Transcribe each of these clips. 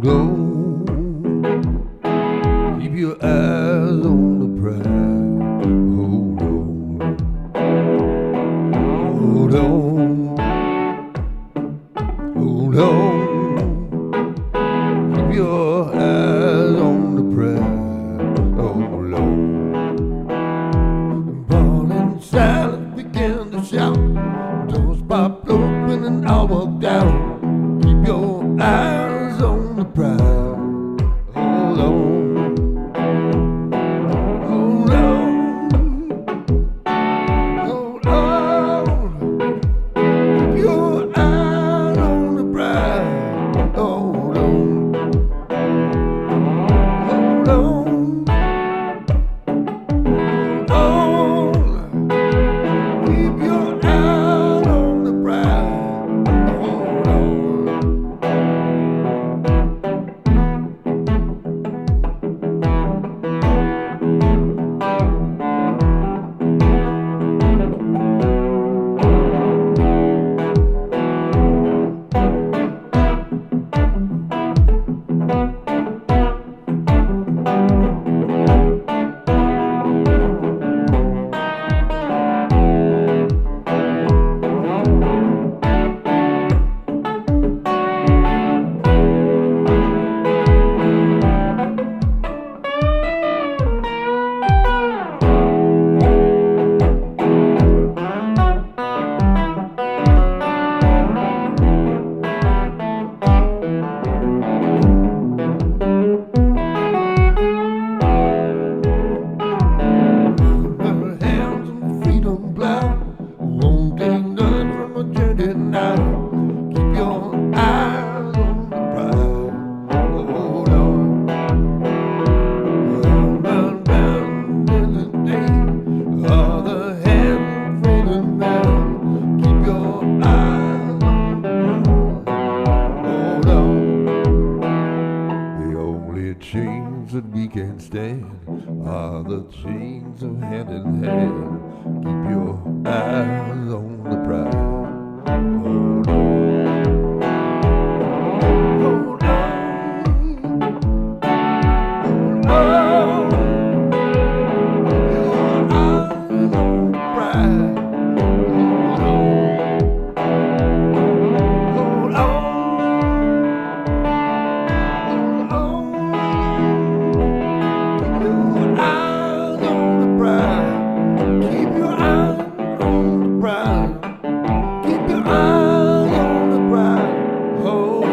Hold on, keep your eyes on the prize. Hold on, hold on, keep your eyes on the prize. Hold on. Paul and Silas began to shout. Doors popped open and I walked out. Keep your eyes on the prize. Hold on, hold on, hold on. Keep your eyes on the prize. Hold on, hold on, hold on. Keep your eyes on the prize. Hold on. Hands and feet on plow. Won't take nothing from a journey now. Keep your eyes on the prize. Hold on. Round, round in the day. All the hands falling down. Keep your eyes on the prize. Hold on. The only chains that we can stand are the chains of hand in hand. Keep your eyes on the prize. Hold on, hold on, hold on. Keep your eyes on the prize. Hold on, hold on, hold on. Keep your eyes on the prize. Keep your eyes on the prize. Keep your eyes on the prize. Hold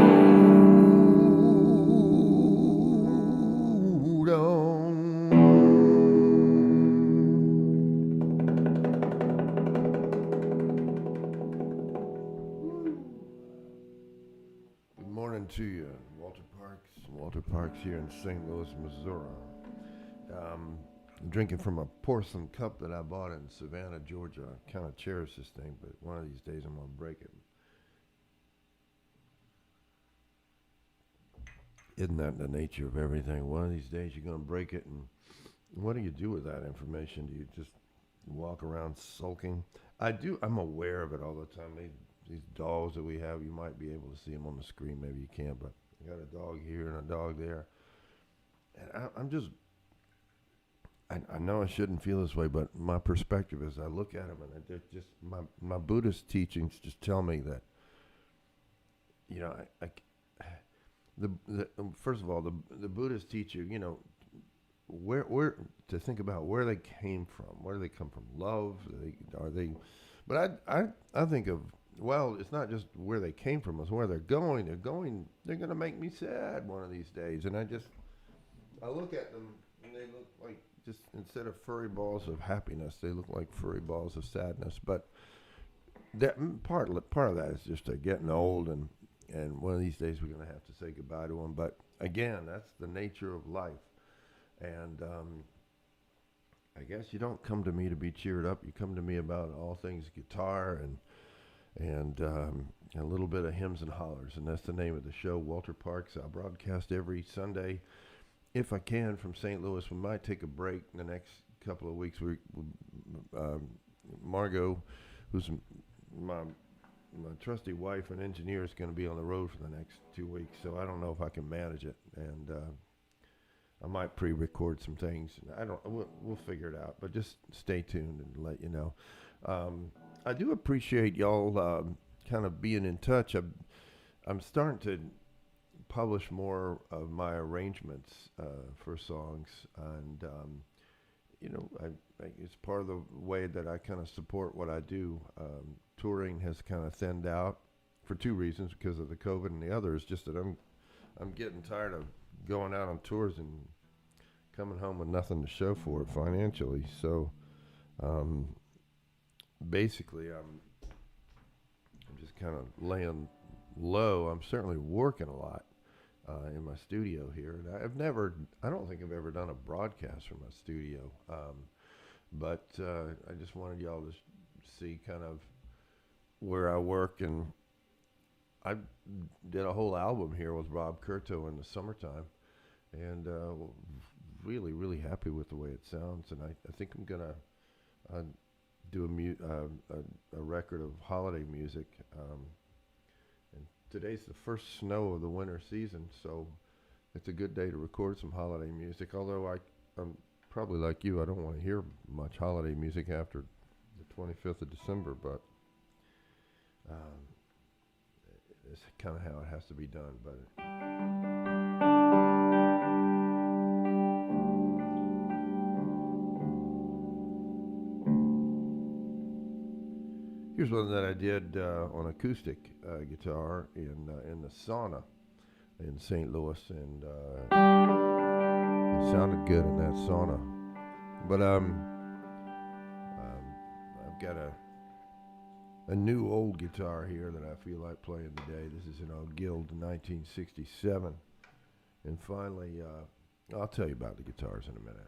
on. Good morning to you, Walter Parks. Walter Parks here in St. Louis, Missouri. I'm drinking from a porcelain cup that I bought in Savannah, Georgia. I kind of cherish this thing, but one of these days I'm going to break it. Isn't that the nature of everything? One of these days you're going to break it, and what do you do with that information? Do you just walk around sulking? I'm aware of it all the time. These dogs that we have, you might be able to see them on the screen. Maybe you can't, but I got a dog here and a dog there. And I'm just... I know I shouldn't feel this way, but my perspective is I look at them and they're just my Buddhist teachings just tell me that, you know, first of all, the Buddhists teach you, you know, where to think about where they came from. Where do they come from? Love? Are they? But I think of, well, it's not just where they came from, it's where they're going. They're going to make me sad one of these days. And I look at them and they look like, just instead of furry balls of happiness, they look like furry balls of sadness. But that part of that is just getting old, and one of these days we're going to have to say goodbye to them. But again, that's the nature of life. And I guess you don't come to me to be cheered up. You come to me about all things guitar and a little bit of hymns and hollers, and that's the name of the show. Walter Parks. I broadcast every Sunday. If I can, from St. Louis. We might take a break in the next couple of weeks. Margot, who's my my trusty wife and engineer is going to be on the road for the next 2 weeks, so I don't know if I can manage it. And I might pre-record some things. I don't. We'll figure it out. But just stay tuned and let you know. I do appreciate y'all kind of being in touch. I'm starting to publish more of my arrangements for songs, and it's part of the way that I kind of support what I do. Touring has kind of thinned out for two reasons, because of the COVID, and the other is just that I'm getting tired of going out on tours and coming home with nothing to show for it financially. So basically, I'm just kind of laying low. I'm certainly working a lot in my studio here, and I don't think I've ever done a broadcast from my studio. But I just wanted y'all to see kind of where I work, and I did a whole album here with Rob Curto in the summertime, and really, really happy with the way it sounds. And I think I'm gonna do a record of holiday music. And today's the first snow of the winter season, so it's a good day to record some holiday music. Although I'm probably like you, I don't want to hear much holiday music after the 25th of December, but it's kind of how it has to be done. But here's one that I did on acoustic guitar in the sauna in St. Louis, and it sounded good in that sauna. But I've got a new old guitar here that I feel like playing today. This is an old Guild 1967. And finally, I'll tell you about the guitars in a minute.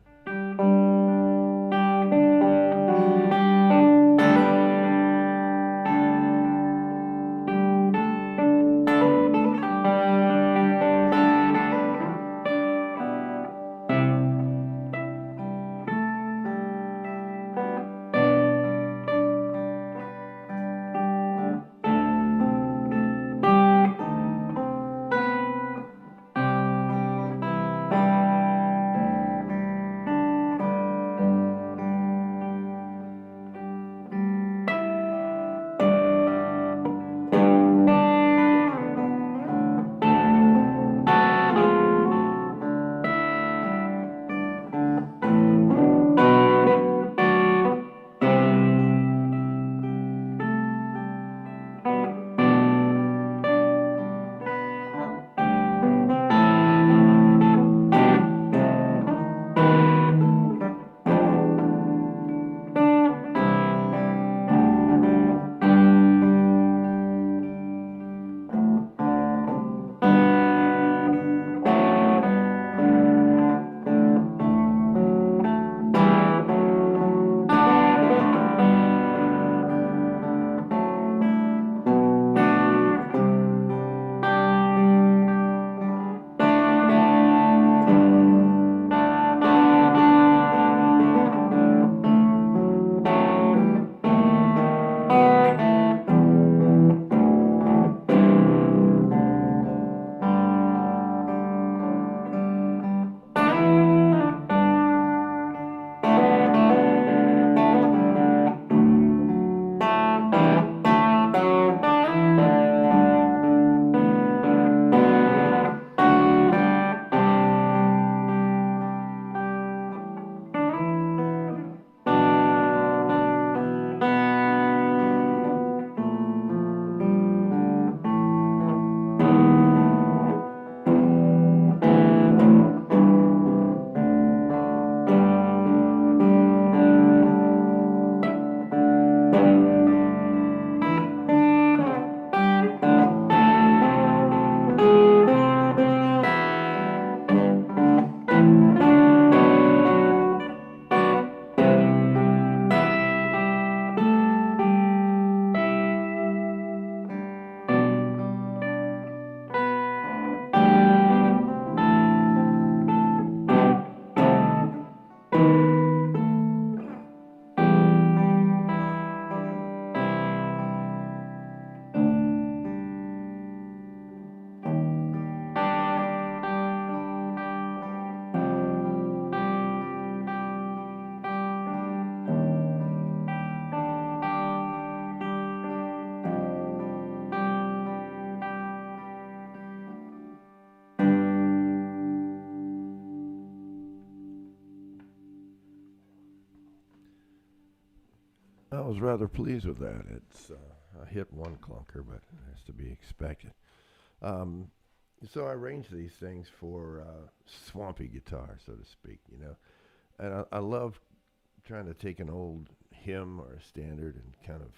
was rather pleased with that. It's I hit one clunker, but it has to be expected. Um, so I arranged these things for swampy guitar, so to speak, And I love trying to take an old hymn or a standard and kind of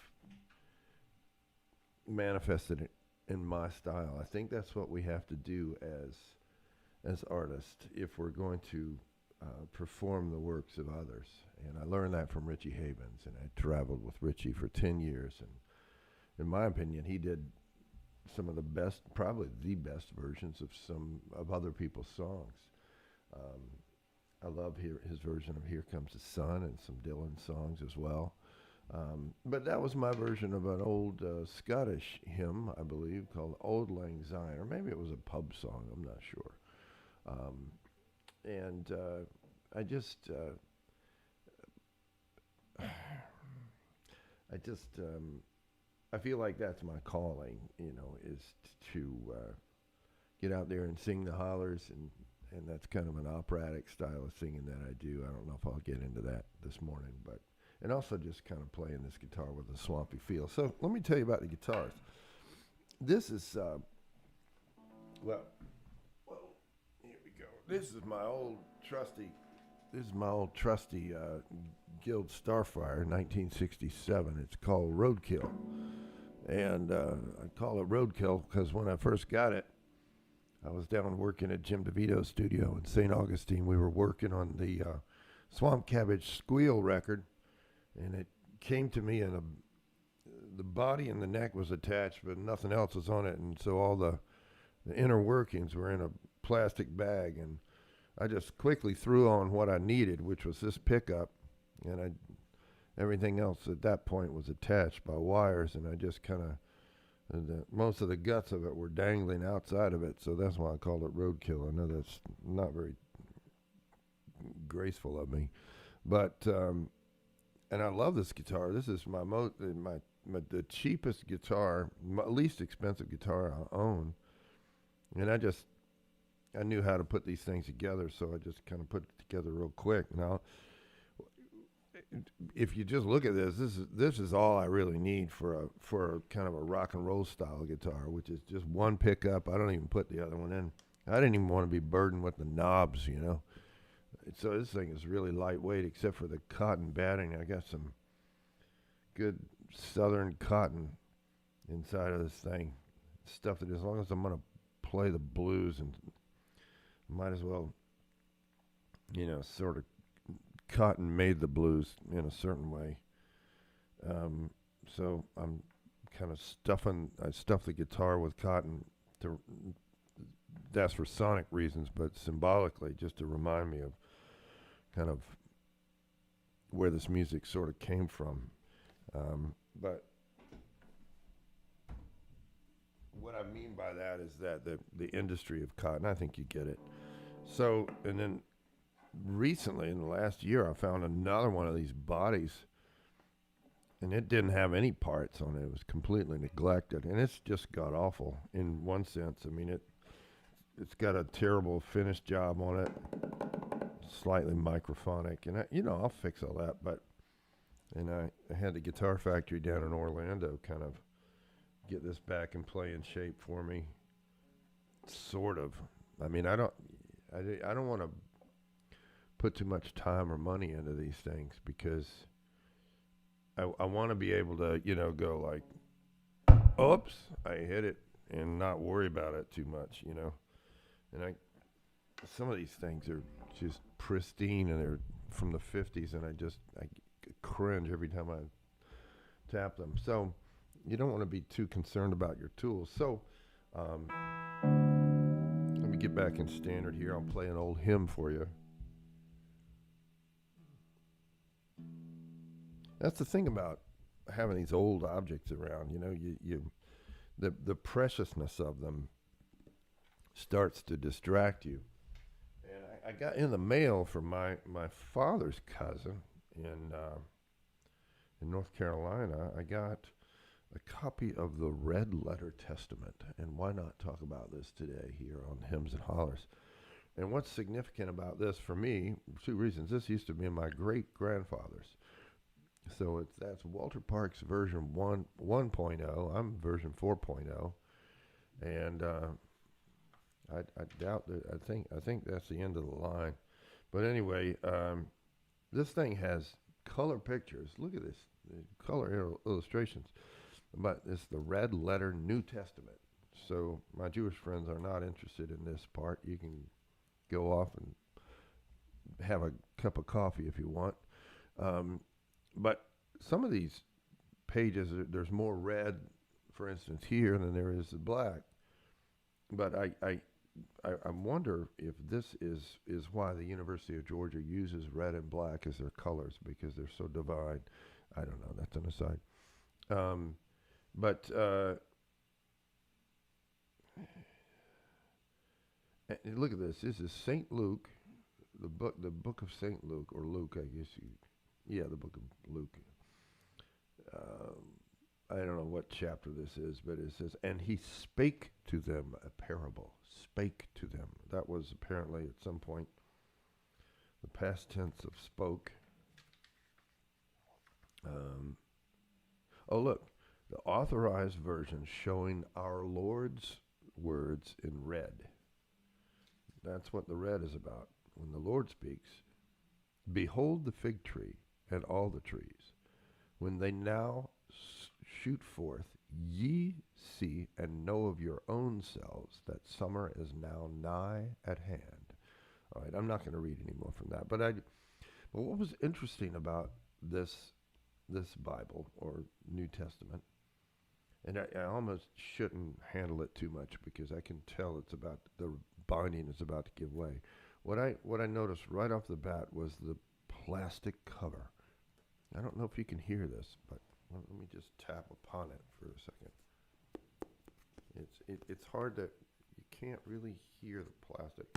manifest it in my style. I think that's what we have to do as artists if we're going to perform the works of others. And I learned that from Richie Havens, and I traveled with Richie for 10 years. And in my opinion, he did some of the best, probably the best versions of some of other people's songs. Um, I love his version of Here Comes the Sun and some Dylan songs as well. But that was my version of an old Scottish hymn, I believe, called Auld Lang Syne, or maybe it was a pub song, I'm not sure. And I just, I feel like that's my calling, is to get out there and sing the Hollers, and that's kind of an operatic style of singing that I do. I don't know if I'll get into that this morning, and also just kind of playing this guitar with a swampy feel. So let me tell you about the guitars. This is, well, here we go. This is my old trusty Guild Starfire, 1967. It's called Roadkill. And I call it Roadkill because when I first got it, I was down working at Jim DeVito's studio in St. Augustine. We were working on the Swamp Cabbage Squeal record, and it came to me in the body and the neck was attached, but nothing else was on it, and so all the inner workings were in a plastic bag, and I just quickly threw on what I needed, which was this pickup, and everything else at that point was attached by wires, and I just kind of, most of the guts of it were dangling outside of it, so that's why I called it Roadkill. I know that's not very graceful of me, but and I love this guitar. This is the cheapest guitar, my least expensive guitar I own, and I knew how to put these things together, so I just kind of put it together real quick. Now, if you just look at this is all I really need for a kind of a rock and roll style guitar, which is just one pickup. I don't even put the other one in. I didn't even want to be burdened with the knobs, So this thing is really lightweight, except for the cotton batting. I got some good southern cotton inside of this thing. Stuff that as long as I'm going to play the blues, and might as well, sort of cotton made the blues in a certain way. So I'm kind of I stuff the guitar with cotton that's for sonic reasons, but symbolically just to remind me of kind of where this music sort of came from. But what I mean by that is that the industry of cotton, I think you get it. So, and then recently, in the last year, I found another one of these bodies, and it didn't have any parts on it. It was completely neglected, and it's just god-awful in one sense. I mean, it's got a terrible finish job on it, slightly microphonic, and I'll fix all that, and I had the Guitar Factory down in Orlando kind of get this back and play in shape for me, sort of. I mean, I don't want to put too much time or money into these things because I want to be able to, go like, oops, I hit it, and not worry about it too much, And some of these things are just pristine, and they're from the 50s, and I cringe every time I tap them. So you don't want to be too concerned about your tools. So let me get back in standard here. I'll play an old hymn for you. That's the thing about having these old objects around. The preciousness of them starts to distract you. And I got in the mail from my father's cousin in North Carolina. I got a copy of the Red Letter Testament, and why not talk about this today here on Hymns and Hollers? And what's significant about this for me, two reasons. This used to be my great-grandfather's. So that's Walter Park's version 1.0. I'm version 4.0, and I doubt that. I think that's the end of the line. But anyway, this thing has color pictures. Look at this, color illustrations. But it's the red letter New Testament. So my Jewish friends are not interested in this part. You can go off and have a cup of coffee if you want. But some of these pages, there's more red, for instance, here than there is the black. But I wonder if this is why the University of Georgia uses red and black as their colors, because they're so divine. I don't know. That's an aside. But look at this. This is St. Luke, the book of St. Luke, or Luke, I guess the book of Luke. I don't know what chapter this is, but it says, and he spake to them a parable. Spake to them. That was apparently at some point the past tense of spoke. Oh, look, the authorized version showing our Lord's words in red. That's what the red is about. When the Lord speaks, behold the fig tree and all the trees. When they now shoot forth, ye see and know of your own selves that summer is now nigh at hand. All right, I'm not going to read any more from that. But what was interesting about this Bible or New Testament, and I almost shouldn't handle it too much because I can tell the binding is about to give way. What I noticed right off the bat was the plastic cover. I don't know if you can hear this, but let me just tap upon it for a second. It's hard to, you can't really hear the plastic.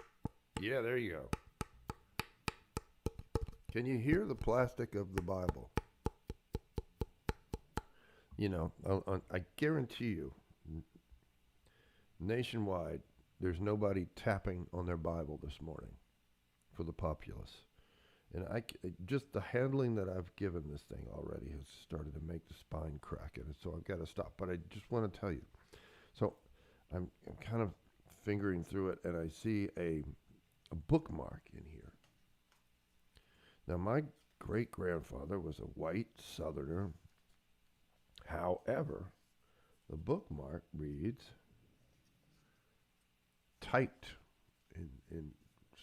Yeah, there you go. Can you hear the plastic of the Bible? You know, I guarantee you, nationwide, there's nobody tapping on their Bible this morning for the populace. And just the handling that I've given this thing already has started to make the spine crack, and so I've got to stop. But I just want to tell you. So I'm kind of fingering through it, and I see a bookmark in here. Now, my great-grandfather was a white Southerner. However, the bookmark reads, typed, in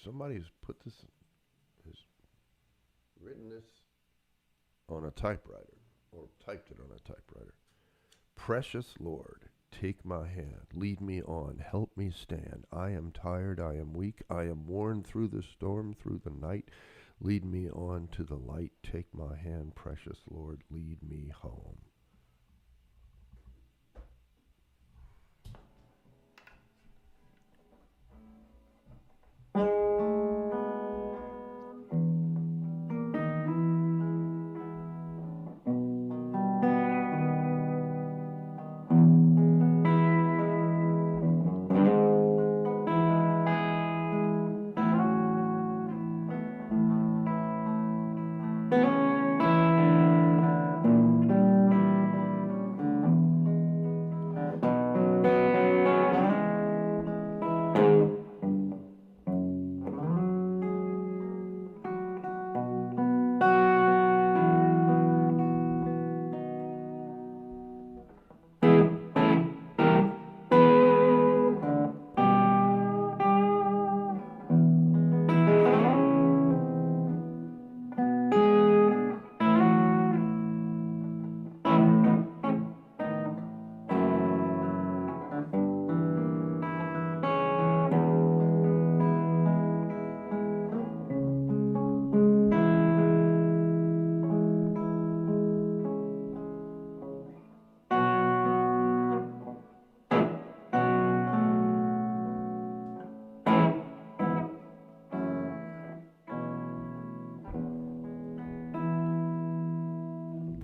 somebody's put this, has written this on a typewriter, or typed it on a typewriter. Precious Lord, take my hand, lead me on, help me stand. I am tired, I am weak, I am worn through the storm, through the night. Lead me on to the light, take my hand, precious Lord, lead me home.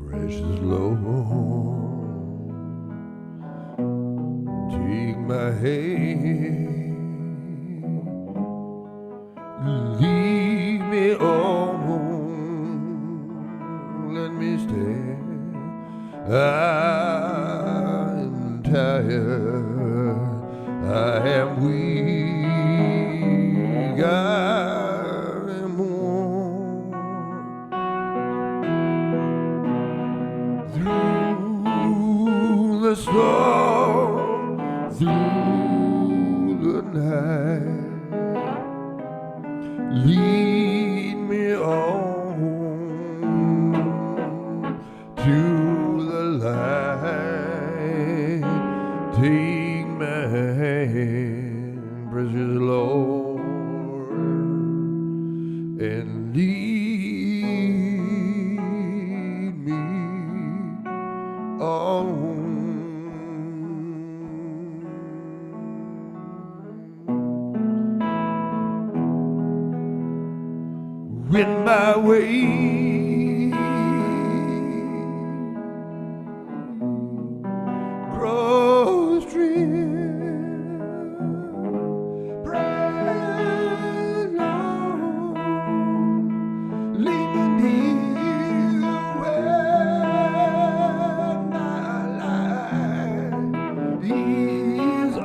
Precious Lord, take my hand, lead me on, let me stay. I'm tired, I am weak, I am worn. Through the storm, through the night, lead me on to the light. Take my hand, precious Lord, and lead me on. When my way grows dim, pray, Lord, lead me near where my life is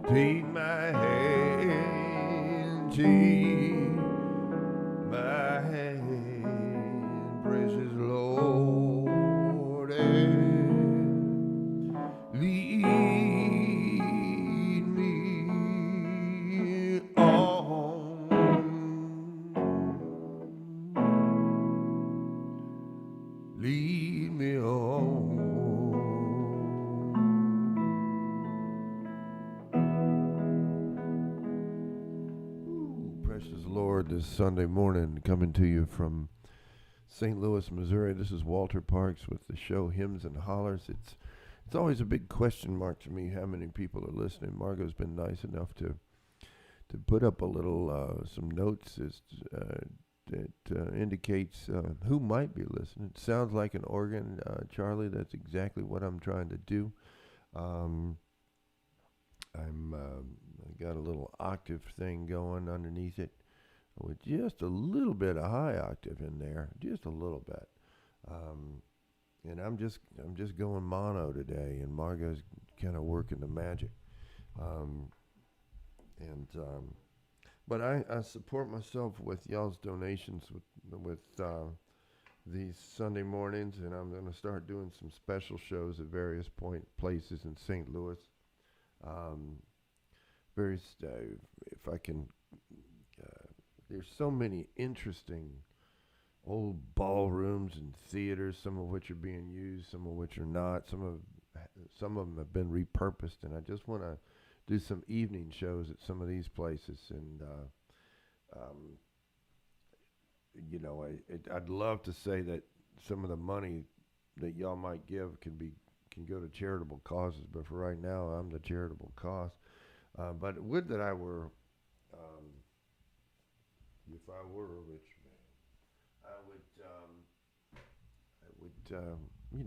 take my hand, take my hand, precious Lord, and lead me on. Lead me on. Precious Lord, this Sunday morning coming to you from St. Louis, Missouri. This is Walter Parks with the show Hymns and Hollers. It's always a big question mark to me how many people are listening. Margot's been nice enough to put up a little some notes that indicates who might be listening. It sounds like an organ, Charlie. That's exactly what I'm trying to do. I got a little octave thing going underneath it with just a little bit of high octave in there, just a little bit. And I'm just going mono today, and Margot's kind of working the magic. But I support myself with y'all's donations with these Sunday mornings, and I'm going to start doing some special shows at various places in St. Louis. If I can, there's so many interesting old ballrooms and theaters, some of which are being used, some of which are not. Some of them have been repurposed, and I just want to do some evening shows at some of these places. And I'd love to say that some of the money that y'all might give can go to charitable causes, but for right now, I'm the charitable cause. But would that I were, if I were a rich man, I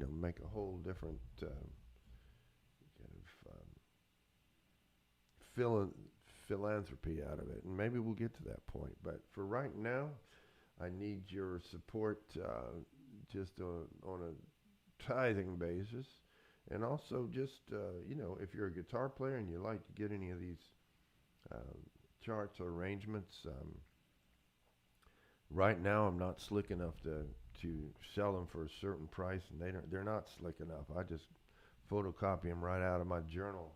would make a whole different kind of philanthropy out of it, and maybe we'll get to that point. But for right now, I need your support just on a tithing basis. And also just, if you're a guitar player and you like to get any of these charts or arrangements, right now I'm not slick enough to sell them for a certain price, and they're not slick enough. I just photocopy them right out of my journal,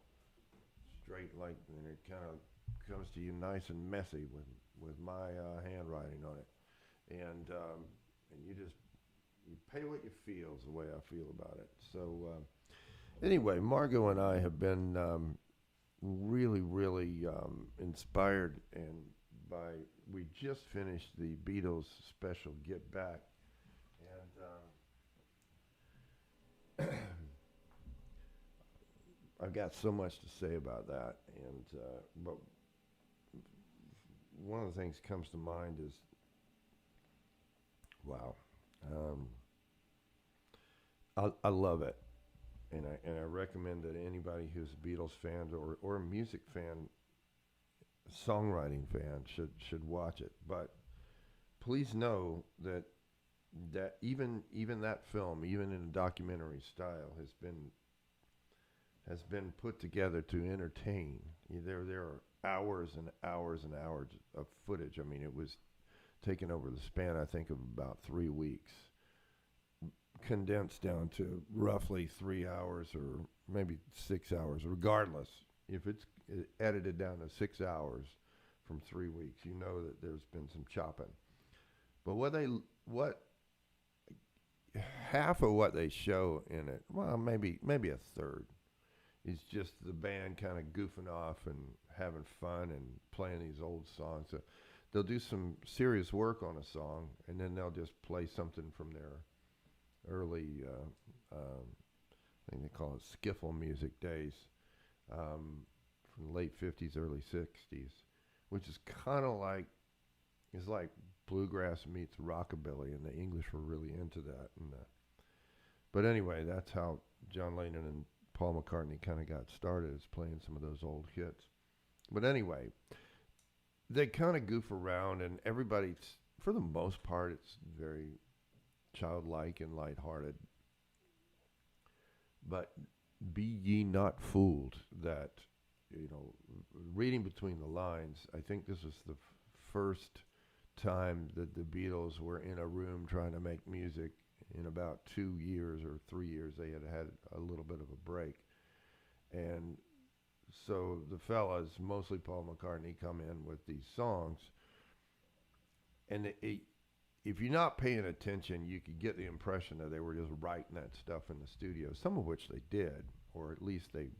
straight and it kind of comes to you nice and messy with my handwriting on it. And you pay what you feel is the way I feel about it. So anyway, Margot and I have been really, really inspired we just finished the Beatles special Get Back. And I've got so much to say about that, and but one of the things that comes to mind is, wow, um, I love it, and I recommend that anybody who's a Beatles fan or a music fan, songwriting fan should watch it. But please know that even that film, even in a documentary style, has been put together to entertain. There are hours and hours and hours of footage. I mean, it was taken over the span, I think, of about 3 weeks, condensed down to roughly 3 hours or maybe 6 hours. Regardless, if it's edited down to 6 hours from 3 weeks, you know that there's been some chopping. But what half of what they show in it, well, maybe a third, is just the band kind of goofing off and having fun and playing these old songs. So they'll do some serious work on a song, and then they'll just play something from their early, I think they call it skiffle music days, from the late 50s, early 60s, which is kind of like, it's like bluegrass meets rockabilly, and the English were really into that. And but anyway, that's how John Lennon and Paul McCartney kind of got started, is playing some of those old hits. But anyway, they kind of goof around, and everybody's, for the most part, it's very childlike and lighthearted. But be ye not fooled that, reading between the lines, I think this was the first time that the Beatles were in a room trying to make music in about 2 years or 3 years. They had a little bit of a break. And so the fellas, mostly Paul McCartney, come in with these songs. And if you're not paying attention, you could get the impression that they were just writing that stuff in the studio, some of which they did, or at least they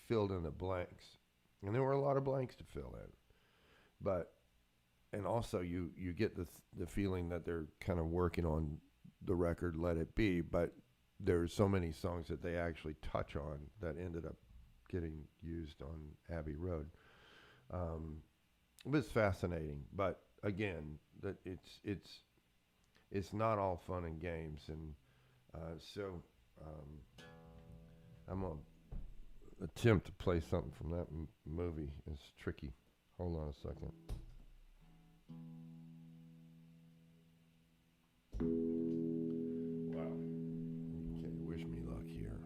filled in the blanks. And there were a lot of blanks to fill in. But, and also you get the feeling that they're kind of working on the record Let It Be, but there's so many songs that they actually touch on that ended up getting used on Abbey Road. It was fascinating, but again, that it's not all fun and games, and so I'm gonna attempt to play something from that movie. It's tricky. Hold on a second. Wow. Okay, wish me luck here.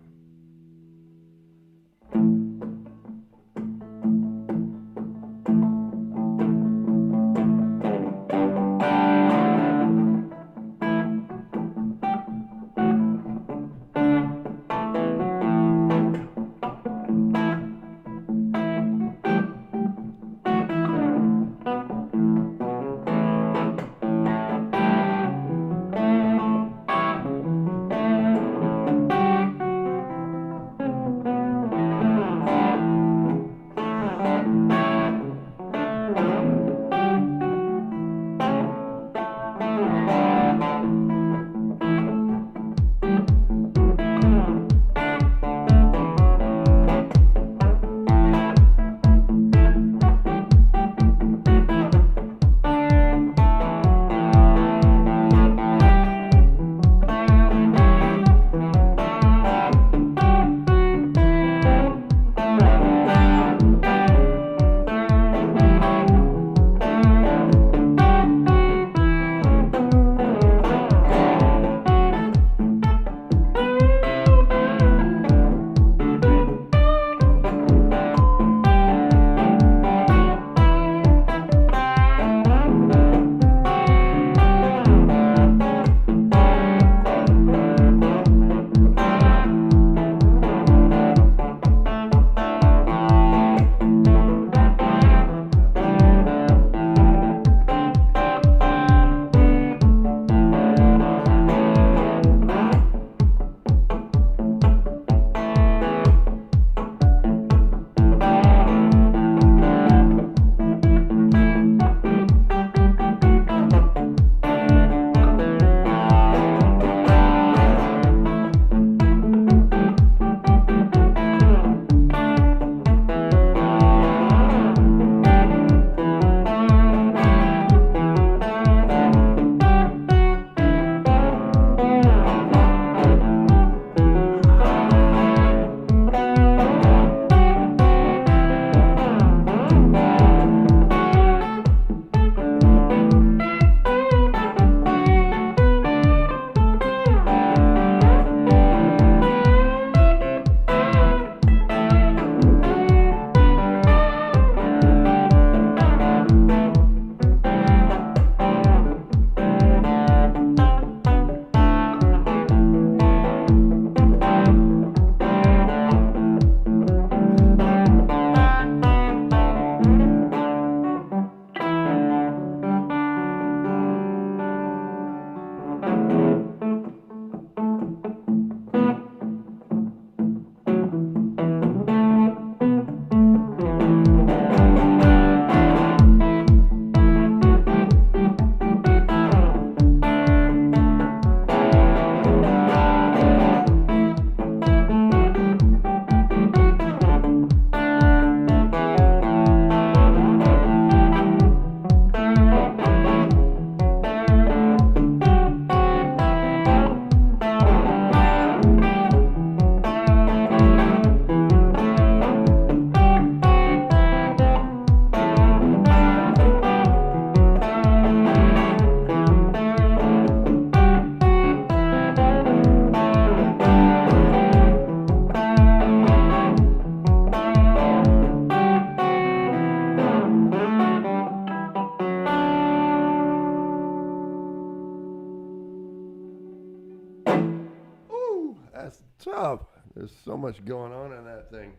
What's up? There's so much going on in that thing.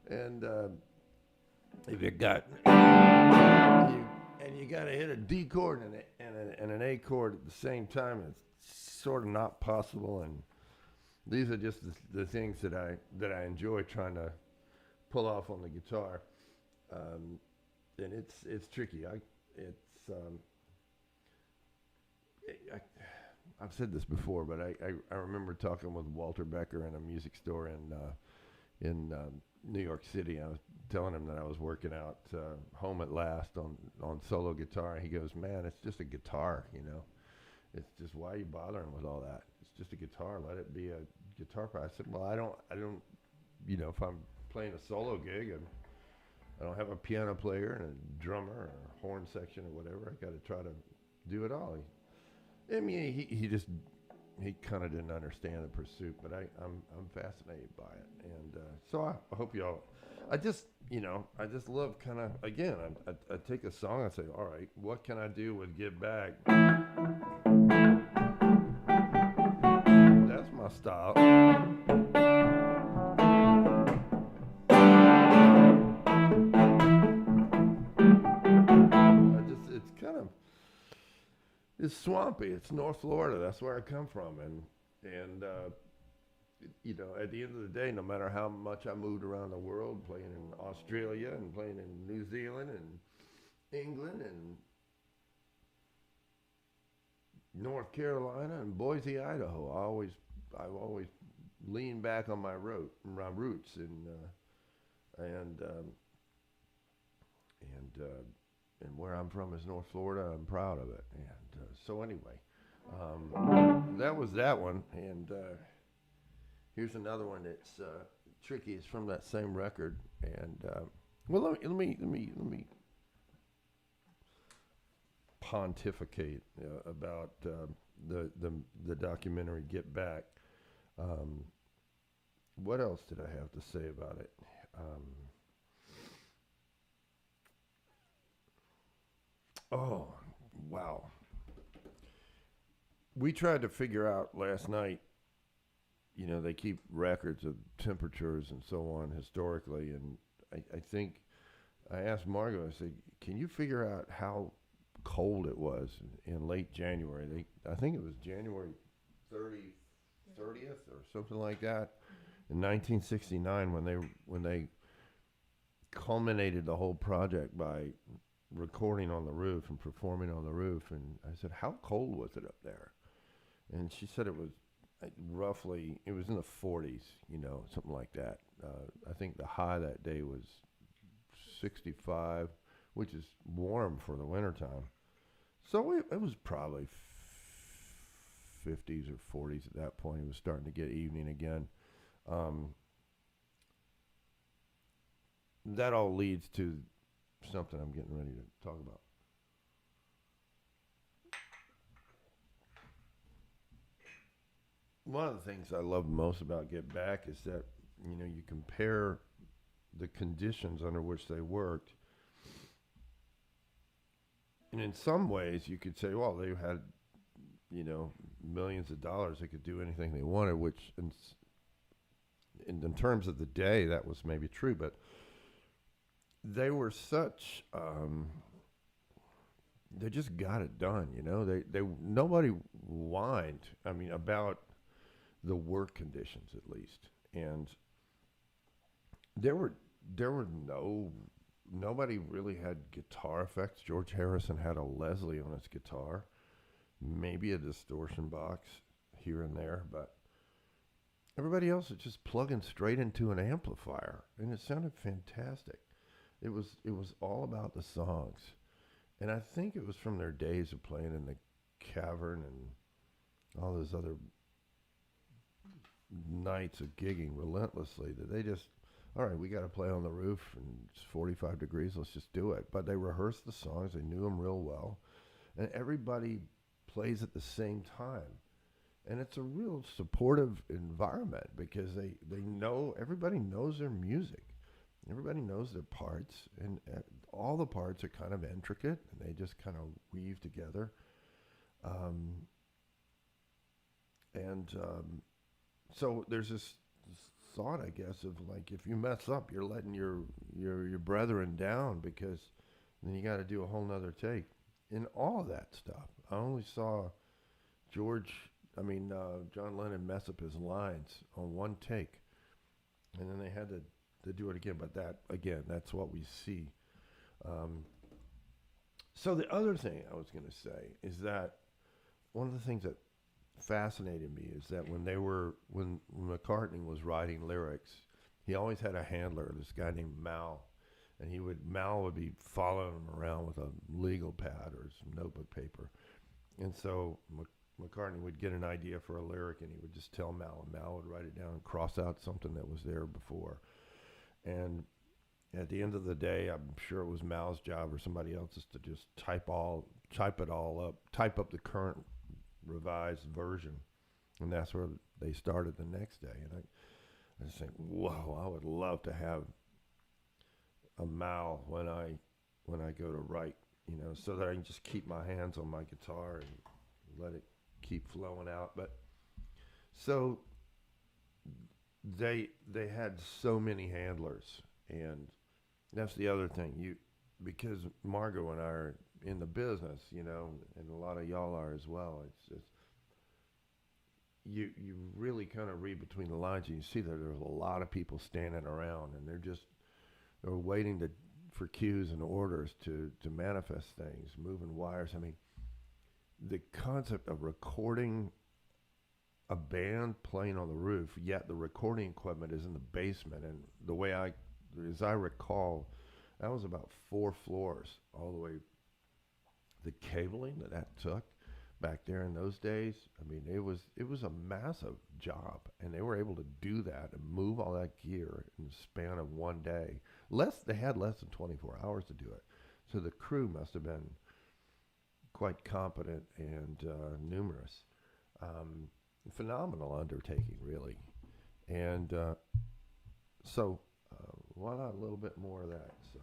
And if you got you got to hit a D chord and an A chord at the same time, it's sort of not possible. And these are just the things that I enjoy trying to pull off on the guitar. And it's tricky. I've said this before, but I remember talking with Walter Becker in a music store in New York City. I was telling him that I was working out Home at Last on solo guitar. He goes, "Man, it's just a guitar, you know. It's just, why are you bothering with all that? It's just a guitar. Let it be a guitar part." I said, "Well, I don't, you know, if I'm playing a solo gig, I don't have a piano player and a drummer or a horn section or whatever. I got to try to do it all." I mean, he kind of didn't understand the pursuit, but I'm fascinated by it, and so I hope y'all. I just love kind of, again, I take a song and say, all right, what can I do with Get Back? That's my style. It's swampy. It's North Florida. That's where I come from, and you know, at the end of the day, no matter how much I moved around the world, playing in Australia and playing in New Zealand and England and North Carolina and Boise, Idaho, I've always leaned back on my roots, and where I'm from is North Florida. I'm proud of it. And so anyway, that was that one. And here's another one that's tricky. It's from that same record. And well, let me pontificate about the documentary Get Back. What else did I have to say about it? Oh, wow. We tried to figure out last night, you know, they keep records of temperatures and so on historically. And I think I asked Margot, I said, can you figure out how cold it was in late January? I think it was January 30th or something like that in 1969 when they culminated the whole project by recording on the roof and performing on the roof. And I said, how cold was it up there? And she said it was roughly, it was in the 40s, you know, something like that. I think the high that day was 65, which is warm for the wintertime. So it was probably 50s or 40s at that point. It was starting to get evening again. That all leads to something I'm getting ready to talk about. One of the things I love most about Get Back is that, you know, you compare the conditions under which they worked. And in some ways you could say, well, they had, you know, millions of dollars. They could do anything they wanted, which in terms of the day, that was maybe true, but they were such, they just got it done, you know. They nobody whined, I mean, about the work conditions at least. And nobody really had guitar effects. George Harrison had a Leslie on his guitar, maybe a distortion box here and there, but everybody else was just plugging straight into an amplifier, and it sounded fantastic. It was all about the songs. And I think it was from their days of playing in the Cavern and all those other nights of gigging relentlessly that they just, all right, we got to play on the roof and it's 45 degrees, let's just do it. But they rehearsed the songs, they knew them real well, and everybody plays at the same time. And it's a real supportive environment because they know, everybody knows their music. Everybody knows their parts, and all the parts are kind of intricate, and they just kind of weave together. So there's this thought, I guess, of like if you mess up, you're letting your brethren down because then you got to do a whole nother take. In all of that stuff, I only saw George, John Lennon mess up his lines on one take, and then they had to do it again. But that again, that's what we see. Um, so the other thing I was going to say is that one of the things that fascinated me is that when McCartney was writing lyrics, he always had a handler, this guy named Mal, and Mal would be following him around with a legal pad or some notebook paper, and so McCartney would get an idea for a lyric and he would just tell Mal, and Mal would write it down and cross out something that was there before, and at the end of the day, I'm sure it was Mal's job or somebody else's to just type it all up, type up the current revised version, and that's where they started the next day. And I just think, whoa, I would love to have a Mal when I go to write, so that I can just keep my hands on my guitar and let it keep flowing out. But so they had so many handlers, and that's the other thing. Because Margot and I are in the business, and a lot of y'all are as well. It's you really kind of read between the lines, and you see that there's a lot of people standing around, and they're waiting for cues and orders to manifest things, moving wires. I mean, the concept of recording a band playing on the roof, yet the recording equipment is in the basement, and the way as I recall, that was about 4 floors all the way. The cabling that took back there in those days, I mean, it was a massive job, and they were able to do that and move all that gear in the span of one day. They had less than 24 hours to do it, so the crew must have been quite competent and numerous. Phenomenal undertaking, really, and so why not a little bit more of that? So.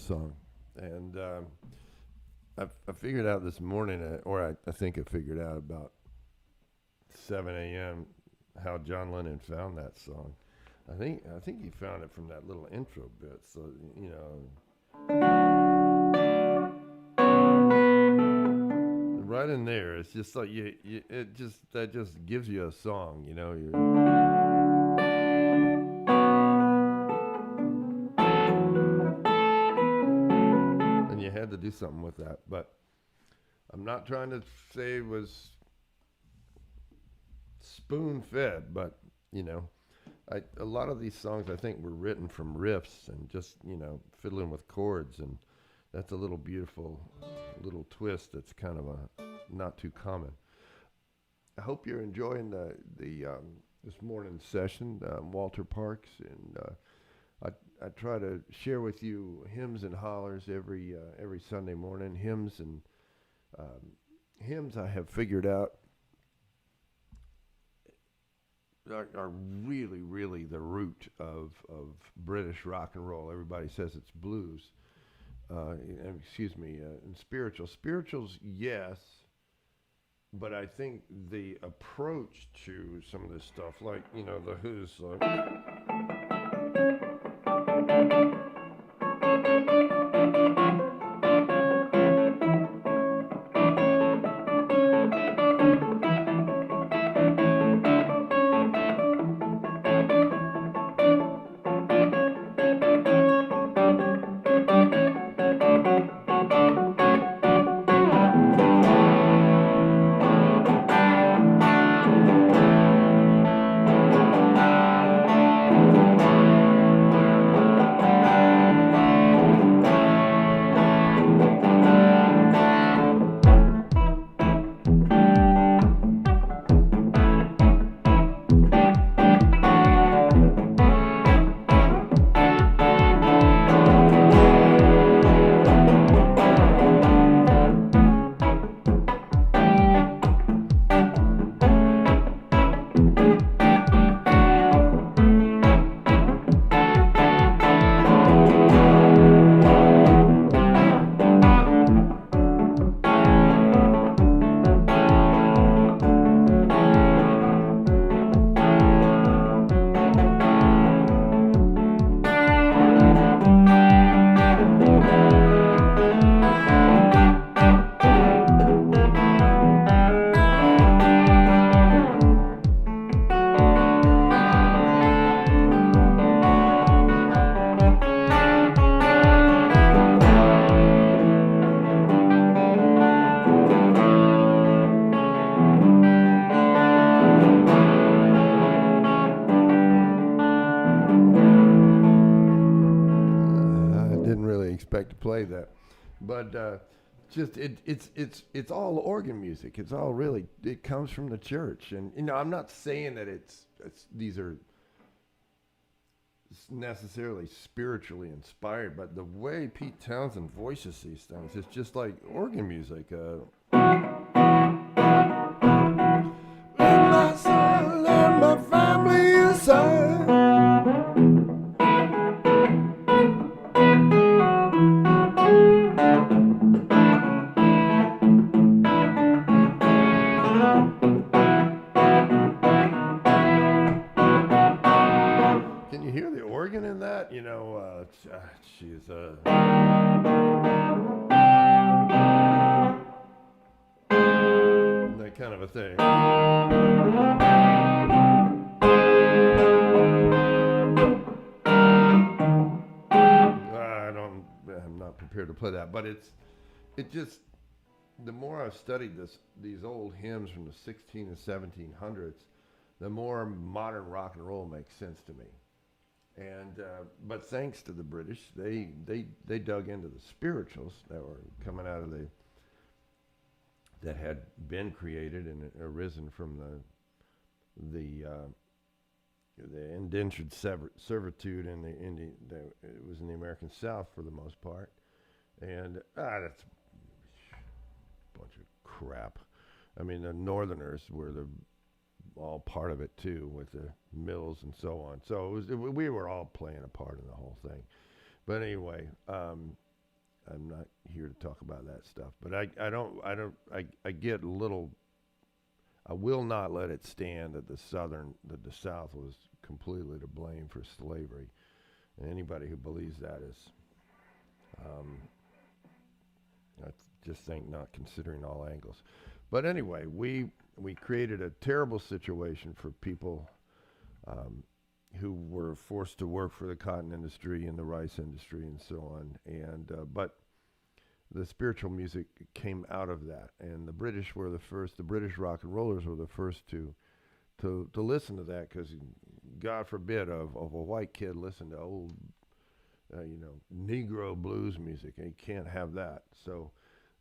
song, and I figured out this morning, I think I figured out about 7 a.m. how John Lennon found that song. I think he found it from that little intro bit. So right in there, it's just like that just gives you a song. And you had to do something with that, but I'm not trying to say it was spoon-fed, but a lot of these songs I think were written from riffs and just fiddling with chords, and that's a little beautiful little twist that's kind of not too common. I hope you're enjoying the this morning's session, Walter Parks, and I try to share with you hymns and hollers every Sunday morning. Hymns I have figured out are really, really the root of British rock and roll. Everybody says it's blues. And spirituals, yes, but I think the approach to some of this stuff, like the Who's, expect to play that, but it's all organ music. It's all really, it comes from the church, and I'm not saying that these are necessarily spiritually inspired, but the way Pete Townsend voices these things, it's just like organ music. My son and my family inside. Can you hear the organ in that? She's that kind of a thing. I'm not prepared to play that, but the more I've studied these old hymns from the 16 and 1700s, the more modern rock and roll makes sense to me. And but thanks to the British, they dug into the spirituals that were coming out of that had been created and arisen from the indentured servitude it was in the American South for the most part, and that's a bunch of crap. I mean, the Northerners were all part of it too, with the mills and so on. So we were all playing a part in the whole thing. But anyway, I'm not here to talk about that stuff. But I get a little. I will not let it stand that the South was completely to blame for slavery. And anybody who believes that is, I just think not considering all angles. But anyway, we created a terrible situation for people who were forced to work for the cotton industry and the rice industry and so on. And but the spiritual music came out of that, and the British were the first. The British rock and rollers were the first to listen to that, because God forbid of a white kid listen to old Negro blues music, and you can't have that. So,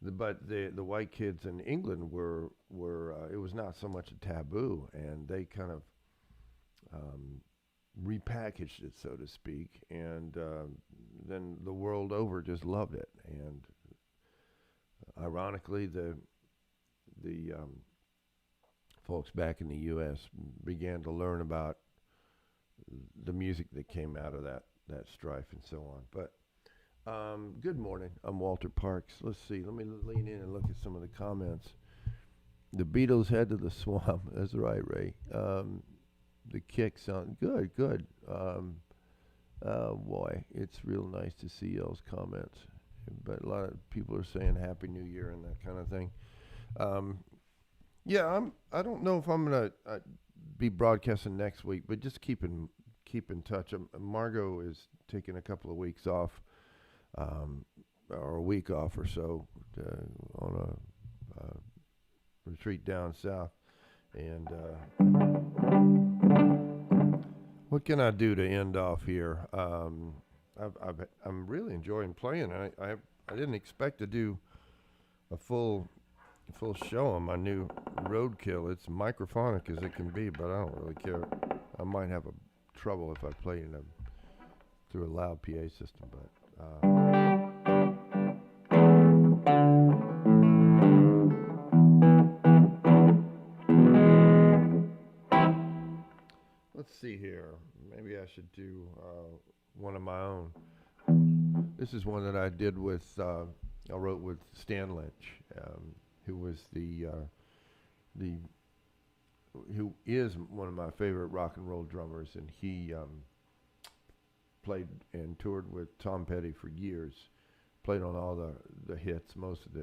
but the white kids in England were it was not so much a taboo, and they kind of repackaged it, so to speak, and then the world over just loved it. And ironically, the folks back in the U.S. began to learn about the music that came out of that strife and so on. But good morning. I'm Walter Parks. Let's see. Let me lean in and look at some of the comments. The Beatles head to the swamp. That's right, Ray. The Kicks sound good. Good. Boy, it's real nice to see y'all's comments. But a lot of people are saying Happy New Year and that kind of thing. Yeah, I don't know if I'm gonna be broadcasting next week, but just keep in touch. Margot is taking a couple of weeks off, or a week off or so, on a retreat down south. And what can I do to end off here? I'm really enjoying playing. I didn't expect to do a full show on my new Roadkill. It's microphonic as it can be, but I don't really care. I might have trouble if I play it through a loud PA system, but let's see here. Maybe I should do one of my own. This is one that I did with I wrote with Stan Lynch, who was who is one of my favorite rock and roll drummers, and he played and toured with Tom Petty for years. Played on all the hits, most of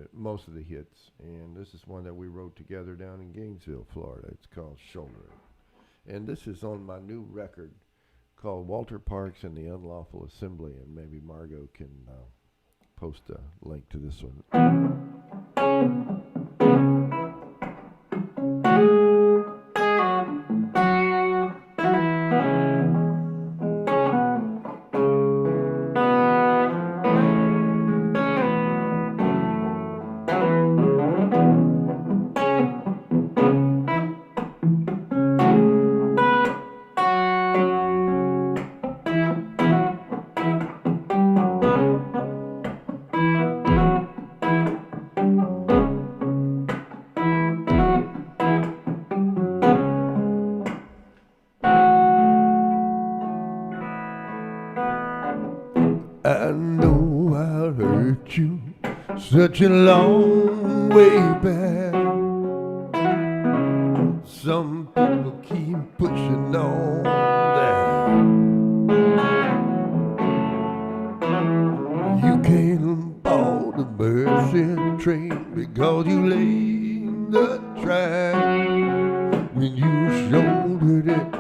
the hits, and this is one that we wrote together down in Gainesville, Florida. It's called Shoulder, and this is on my new record called Walter Parks and the Unlawful Assembly, and maybe Margot can post a link to this one. I know I hurt you such a long way back. Some people keep pushing on that. You can't board the mercy train because you laid the track when you shouldered it.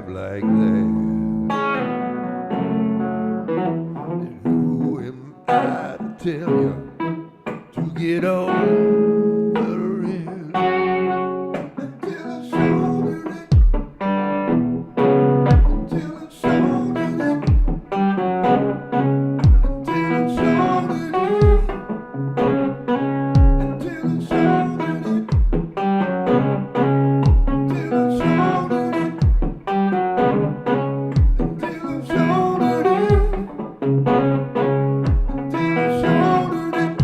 life like that. And who am I to tell you to get over it? Until it's over it. Until it's over it. Until it's over it. Until it's over it. Until it's over it. Until it's over it. Until it's over it.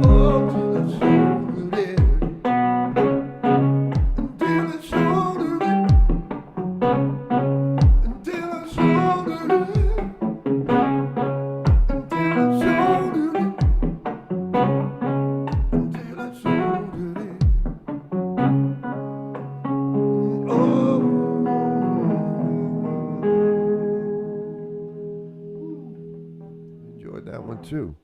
Oh, till it's over it. Until it's over it. Until it's over it. Until it's over it. Until it's over it. Oh. Enjoyed that one too.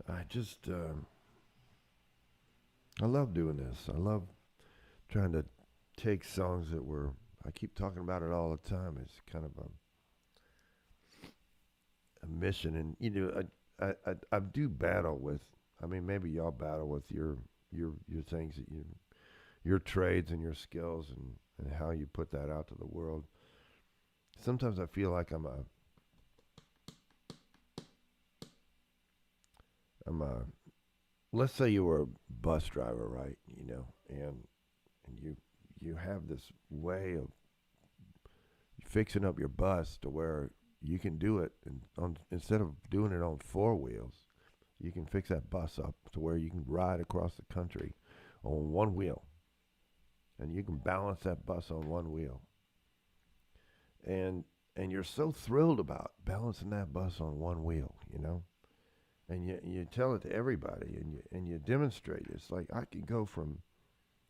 I just, I love doing this. I love trying to take songs that were, I keep talking about it all the time. It's kind of a mission. And, you know, I do battle with, I mean, maybe y'all battle with your things that your trades and your skills and how you put that out to the world. Sometimes I feel like I'm a, let's say you were a bus driver, right? You know, and you have this way of fixing up your bus to where you can do it, and instead of doing it on four wheels, you can fix that bus up to where you can ride across the country on one wheel, and you can balance that bus on one wheel. And you're so thrilled about balancing that bus on one wheel, you know? And you tell it to everybody, and you demonstrate. It's like, I can go from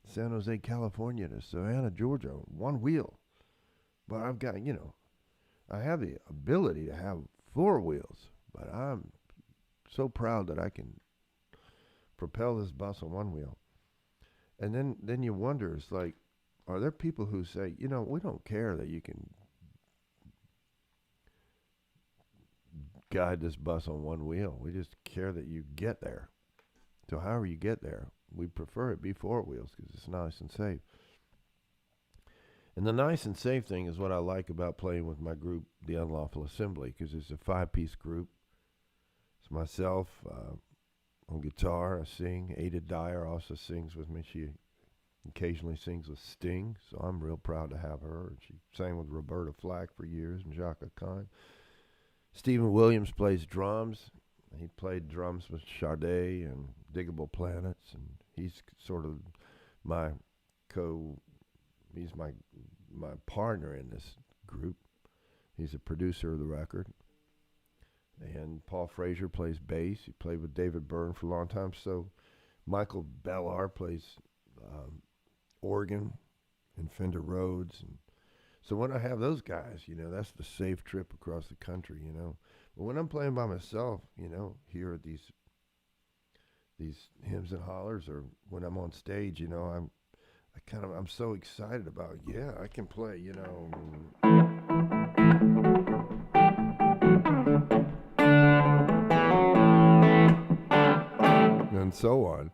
San Jose, California to Savannah, Georgia on one wheel. But I've got, you know, I have the ability to have four wheels, but I'm so proud that I can propel this bus on one wheel. And then you wonder, it's like, are there people who say, you know, we don't care that you can guide this bus on one wheel. We just care that you get there. So however you get there, we prefer it be four wheels because it's nice and safe. And the nice and safe thing is what I like about playing with my group, the Unlawful Assembly, because it's a 5-piece group. It's myself on guitar, I sing. Ada Dyer also sings with me. She occasionally sings with Sting, so I'm real proud to have her. She sang with Roberta Flack for years and Jaka Khan. Stephen Williams plays drums. He played drums with Sade and Diggable Planets, and he's sort of he's my partner in this group. He's a producer of the record. And Paul Frazier plays bass. He played with David Byrne for a long time. So Michael Bellar plays organ and Fender Rhodes. And so when I have those guys, you know, that's the safe trip across the country, you know. But when I'm playing by myself, you know, here at these hymns and hollers, or when I'm on stage, you know, I'm so excited about, yeah, I can play, you know. And so on.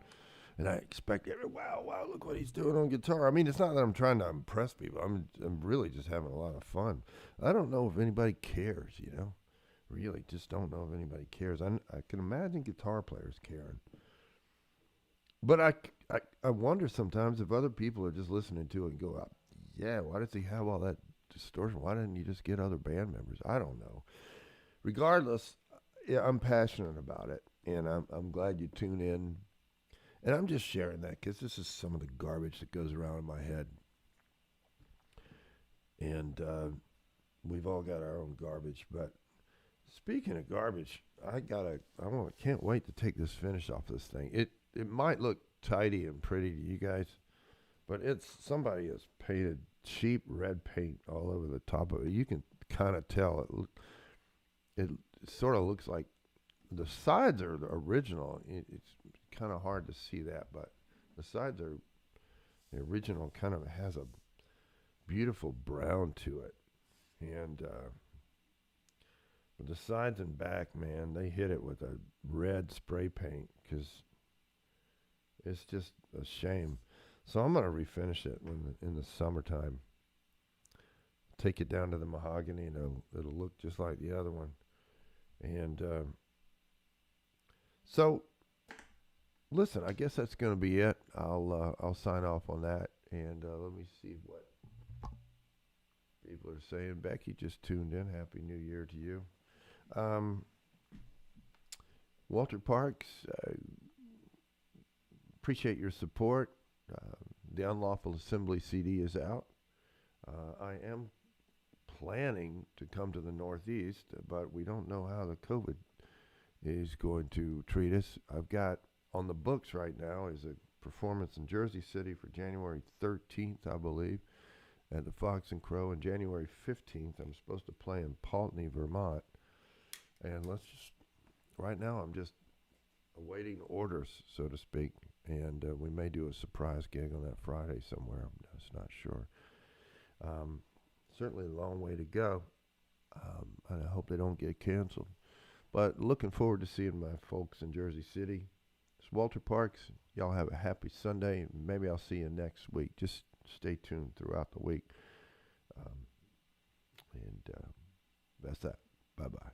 And I expect, wow, look what he's doing on guitar. I mean, it's not that I'm trying to impress people. I'm really just having a lot of fun. I don't know if anybody cares, you know. Really, just don't know if anybody cares. I can imagine guitar players caring. But I wonder sometimes if other people are just listening to it and go, yeah, why does he have all that distortion? Why didn't you just get other band members? I don't know. Regardless, yeah, I'm passionate about it, and I'm glad you tune in. And I'm just sharing that because this is some of the garbage that goes around in my head. And we've all got our own garbage. But speaking of garbage, can't wait to take this finish off this thing. It might look tidy and pretty to you guys, but somebody has painted cheap red paint all over the top of it. You can kind of tell it sort of looks like the sides are the original. It's kind of hard to see that, but the sides are The original kind of has a beautiful brown to it. And but the sides and back, man, they hit it with a red spray paint because it's just a shame. So I'm going to refinish it in the summertime. Take it down to the mahogany, and it'll look just like the other one. And so, listen, I guess that's going to be it. I'll sign off on that, and let me see what people are saying. Becky just tuned in. Happy New Year to you. Walter Parks, appreciate your support. The Unlawful Assembly CD is out. I am planning to come to the Northeast, but we don't know how the COVID is going to treat us. I've got on the books right now is a performance in Jersey City for January 13th, I believe, at the Fox and Crow, and January 15th I'm supposed to play in Pulteney, Vermont. And right now I'm just awaiting orders, so to speak, and we may do a surprise gig on that Friday somewhere. I'm just not sure. Certainly a long way to go, and I hope they don't get canceled. But looking forward to seeing my folks in Jersey City. It's Walter Parks. Y'all have a happy Sunday. Maybe I'll see you next week. Just stay tuned throughout the week. And that's that. Bye-bye.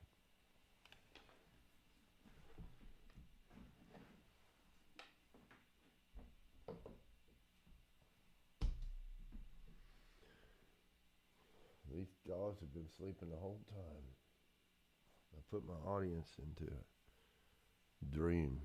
These dogs have been sleeping the whole time. I put my audience into a dream.